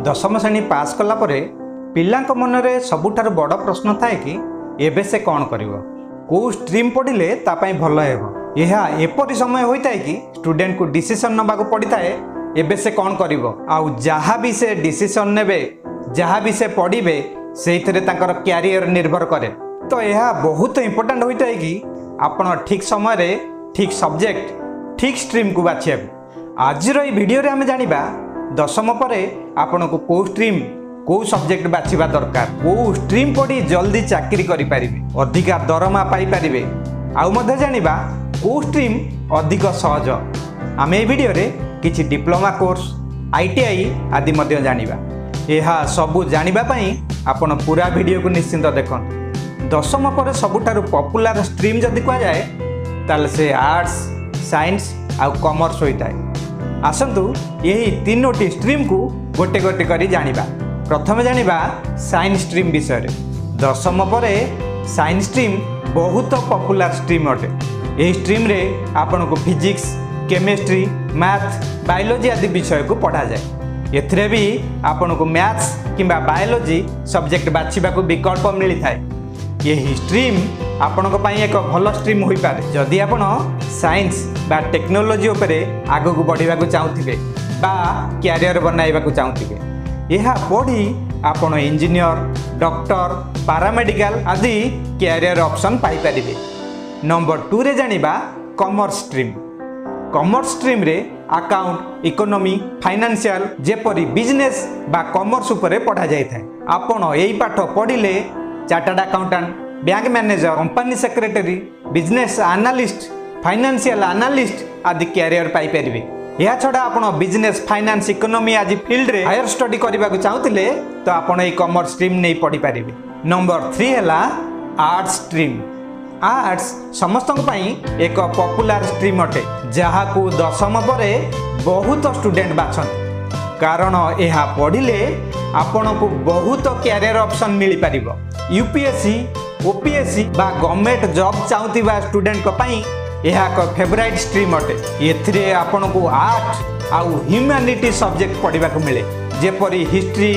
दशम श्रेणी पास कला परे पिलांक मनरे सबुठारु बड़ प्रश्न थाए कि एबे से कौन करिवो को स्ट्रीम पढ़िले तापाई भल हेबो। यह एपरि समय होता है कि स्टूडेंट को डिसीजन नबा को पड़ी थाए एबे से कौन करिवो आउ जहाँ भी से डिसीजन नेबे जहाँ भी से पढ़िबे सेइथरे तांकर कैरियर निर्भर करे। तो यह बहुत इंपोर्टेंट होता है कि आपण ठीक समय रे ठीक सब्जेक्ट ठीक स्ट्रीम को बाछिया। आज वीडियो रे आमे जानिबा दशम पर आपण को को स्ट्रीम को सब्जेक्ट बाछिबा दरकार, को स्ट्रीम पढ़ी जल्दी चाकरी करि पारिबे, अधिका दरमा पाई पारिबे, आउ मध्य जानिबा को स्ट्रीम अधिक सहज। आमे ए वीडियो रे किछि डिप्लोमा कोर्स आईटीआई आदि मध्य जानिबा। यह सबू जानिबा पई आपण पूरा वीडियो को निश्चिंत देखंतु। दशम पर सबुठारु पॉपुलर स्ट्रीम जदि कहा जाए ताले से आर्ट्स साइंस आउ कॉमर्स होता है। आसतु यही तीनोटी स्ट्रीम को गोटे गोटे करी जानिबा। प्रथम जानिबा साइंस स्ट्रीम विषय। दशम पर साइंस स्ट्रीम बहुत पॉपुलर स्ट्रीम अटे। यही स्ट्रीम रे आपन को फिजिक्स केमिस्ट्री मैथ बायोलॉजी आदि विषय को पढ़ा जाए। एथिरे भी आपन को मैथ्स किंबा बायोलॉजी सब्जेक्ट बाछिबा को विकल्प मिली थाए। यही स्ट्रीम आपनको पाई एक भल स्ट्रीम होई पारे जदि आपण साइंस बा टेक्नोलोजी उपरे आगो को बढ़िबा को चाहुथिबे बा कैरियर बनाइबा को चाहुथिबे। यह पढ़ी आपण इंजीनियर डॉक्टर पैरामेडिकल आदि कैरियर ऑप्शन पाई परिबे। नंबर 2 रे जानिबा कॉमर्स स्ट्रीम। कॉमर्स स्ट्रीम रे अकाउंट इकोनॉमी फाइनेंशियल जेपरी बिजनेस बा कॉमर्स उपरे पढ़ा जाय थाए। आपण एई पाठ पढ़िले chartered accountant bank manager company secretary business analyst financial analyst आदि कैरियर पाई परिबे। या छड़ा आपण बिजनेस फाइनेंस इकोनॉमी आदि फील्ड रे हायर स्टडी करबा को चाहुतिले तो आपण ए कॉमर्स स्ट्रीम नै पढ़ी परिबे। नंबर 3 हला आर्ट्स स्ट्रीम। आर्ट्स समस्तक पई एक पॉपुलर स्ट्रीम अटे जहा को दशम परे बहुत स्टूडेंट बाछन, कारण यह पढ़िले आपण को बहुत कैरियर ऑप्शन मिल पारिबो। यूपीएससी ओपीएससी बा गवर्नमेंट जॉब चाहूथिबा स्टूडेंट को पई यह एक फेवरेट स्ट्रीम अटे। एथिरे आपण को आर्ट आउ ह्यूमैनिटी सब्जेक्ट पढ़िबा को मिले जेपरी history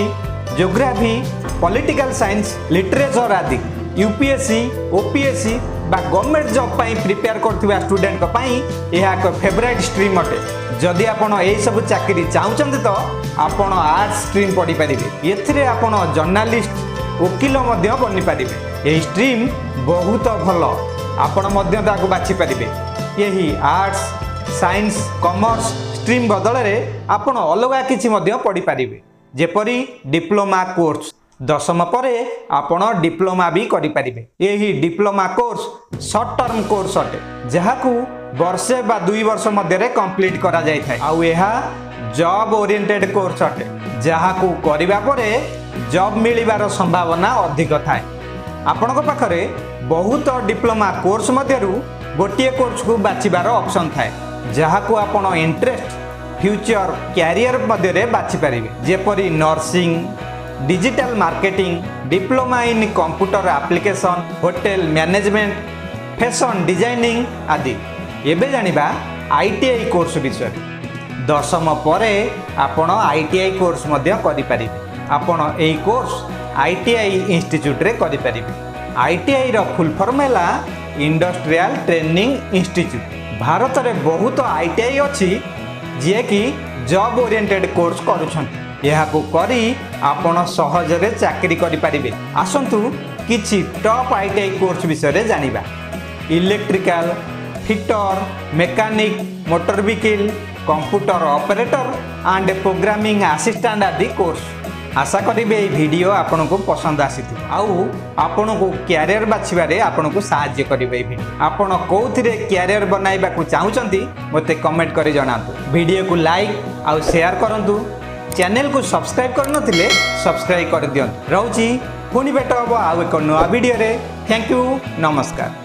geography political science literature आदि। यूपीएससी ओपीएससी बा गवर्नमेंट जॉब पाई प्रिपेयर करथिबा स्टूडेंट को पाई यह एक फेवरेट स्ट्रीम अटे। जदि आपण एई सब चाकरी चाहुचंती तो आपण आर्ट्स स्ट्रीम पढ़ी पारिबे। एथिरे आपण जर्नलिस्ट वकील मध्य बनी पारिबे। यही स्ट्रीम बहुत भल, आपण मध्य ताकू बाछि पारिबे। यही आर्ट्स साइंस कॉमर्स स्ट्रीम बदल रे आपण अलगा किछि मध्य पढ़ी पारिबे जेपरी डिप्लोमा कोर्स। दशम पर आपण डिप्लोमा भी करि पारिबे। यही diploma course short term course अटे जहाकू वर्षे बा 2 वर्ष मध्य रे कंप्लीट करा जाय थाए। आउ एहा जॉब ओरिएंटेड कोर्स अटे जहाकू करिबा परे जॉब मिलिबार संभावना अधिक थाए। आपनको पाखरे बहुत डिप्लोमा कोर्स मध्यरु गोटिए कोर्स को बाछिबार ऑप्शन थाए जहाकू आपण इंटरेस्ट फ्यूचर कैरियर मध्य रे बाछि पारिबे जेपरी nursing digital marketing diploma in computer application hotel management fashion designing आदि। एबे जानिबा आईटीआई कोर्स विषय। दशम परे आपण आईटीआई कोर्स मध्य करि पारिबे। आपण एई कोर्स आईटीआई इंस्टीट्यूट रे करि पारिबे। आईटीआई रो फुल फॉर्म हैला इंडस्ट्रियल ट्रेनिंग इंस्टीट्यूट। भारत रे बहुत आईटीआई अछि जे कि जॉब ओरिएंटेड कोर्स करूछन। यह को करी आपण सहज रे चाकरी करि पारिबे। आसंतु किछि टॉप आईटीआई कोर्स विषय रे जानिबा। Electrical fitter mechanic motor vehicle computer operator and programming assistant आदि कोर्स। आशा करिबे এই ভিডিও आपनको पसंद आसीथि आउ आपनको कैरियर बाछिबारे आपनको सहाय्य करिबे। এই ভিডিও आपण कोउथिरे कैरियर बनाइबा को चाहुचंती मते कमेंट करि जणातु। वीडियो को लाइक आउ शेयर करंतु। चैनल को सब्सक्राइब करनथिले सब्सक्राइब कर दियंतु। रहउची पुनी भेट हबो आउ एक नवा वीडियो रे। थैंक यू नमस्कार।